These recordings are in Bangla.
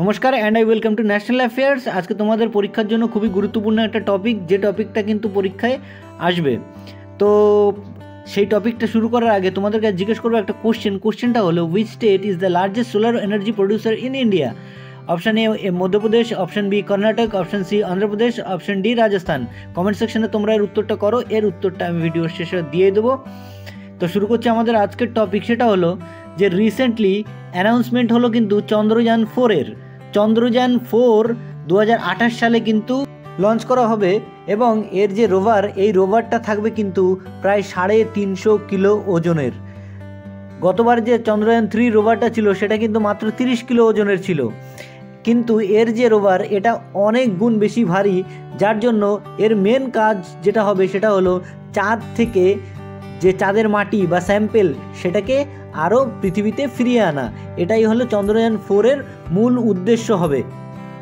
নমস্কার and I welcome to national affairs. আজকে তোমাদের পরীক্ষার জন্য খুবই গুরুত্বপূর্ণ একটা টপিক, যে টপিকটা কিন্তু পরীক্ষায় আসবে। তো সেই টপিকটা শুরু করার আগে তোমাদের কাছে জিজ্ঞেস করবো একটা কোশ্চেনটা হলো, which state is the largest solar energy producer in India? Option A Madhya Pradesh, option B Karnataka, option C Andhra Pradesh, option D Rajasthan. Comment সেকশনে তোমরা এর উত্তরটা করো, এর উত্তরটা আমি ভিডিওর শেষে দিয়ে দেবো। তো শুরু করছি আমাদের আজকের টপিক, সেটা হলো যে রিসেন্টলি অ্যানাউন্সমেন্ট হলো কিন্তু চন্দ্রযান 4-এর। চন্দ্রযান 4 2028 সালে কিন্তু লঞ্চ করা হবে, এবং এর যে রোভার, এই রোভারটা থাকবে কিন্তু প্রায় 350 কিলো ওজনের। গতবার যে চন্দ্রযান 3 রোভারটা ছিল সেটা কিন্তু মাত্র 30 কিলো ওজনের ছিল, কিন্তু এর যে রোভার এটা অনেক গুণ বেশি ভারী, যার জন্য এর মেন কাজ যেটা হবে সেটা হলো চাঁদ থেকে যে চাঁদের মাটি বা স্যাম্পেল সেটাকে আরও পৃথিবীতে ফিরিয়ে আনা। এটাই হলো চন্দ্রযান 4-এর মূল উদ্দেশ্য হবে।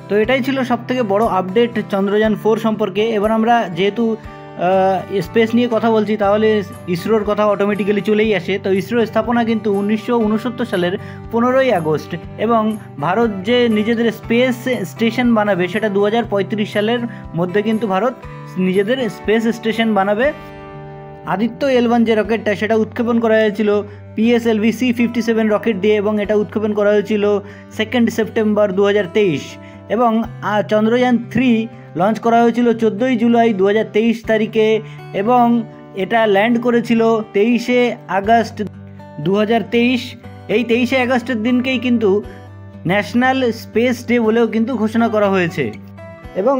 তো এটাই ছিল সবথেকে বড় আপডেট চন্দ্রযান 4 সম্পর্কে। এবার আমরা যেহেতু স্পেস নিয়ে কথা বলছি, তাহলে ইসরোর কথা অটোমেটিক্যালি চলেই আসে। তো ইসরোর স্থাপনা কিন্তু 1969 সালের 15ই আগস্ট, এবং ভারত যে নিজেদের স্পেস স্টেশন বানাবে সেটা 2035 সালের মধ্যে কিন্তু ভারত নিজেদের স্পেস স্টেশন বানাবে। আদিত্য L1 যে রকেটটা, সেটা উৎক্ষেপণ করা হয়েছিল PSLV C-57 রকেট দিয়ে, এবং এটা উৎক্ষেপণ করা হয়েছিল 2 সেপ্টেম্বর 2023, এবং চন্দ্রযান 3 লঞ্চ করা হয়েছিল 14 জুলাই 2023 তারিখে, এবং এটা ল্যান্ড করেছিল 23 আগস্ট 2023। এই 23 আগস্টের দিনকেই কিন্তু ন্যাশনাল স্পেস ডে বলেও কিন্তু ঘোষণা করা হয়েছে। এবং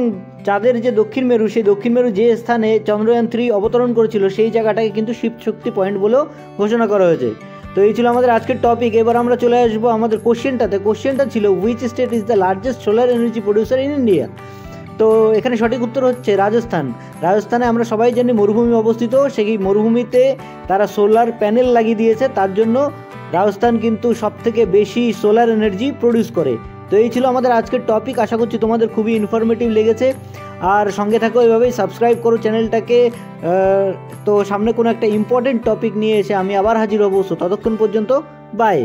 চাঁদের যে দক্ষিণ মেরু, সেই দক্ষিণ মেরু যে স্থানে চন্দ্রযান 3 অবতরণ করেছিল সেই জায়গাটাকে কিন্তু শিব শক্তি পয়েন্ট বলেও ঘোষণা করা হয়েছে। তো এই ছিল আমাদের আজকের টপিক। এবার আমরা চলে আসবো আমাদের কোশ্চেনটাতে। কোশ্চেনটা ছিল, which state is the largest solar energy producer in India? তো এখানে সঠিক উত্তর হচ্ছে রাজস্থান। রাজস্থানে আমরা সবাই জানি মরুভূমি অবস্থিত, সেই মরুভূমিতে তারা সোলার প্যানেল লাগিয়ে দিয়েছে, তার জন্য রাজস্থান কিন্তু সবথেকে বেশি সোলার এনার্জি প্রডিউস করে। তো এই ছিল আমাদের আজকের টপিক। আশা করছি তোমাদের খুবই ইনফরমেটিভ লেগেছে, আর সঙ্গে থাকো, এভাবেই সাবস্ক্রাইব করো চ্যানেলটাকে। তো সামনে কোনো একটা ইম্পর্টেন্ট টপিক নিয়ে এসে আমি আবার হাজির হবো। ততক্ষণ পর্যন্ত বাই।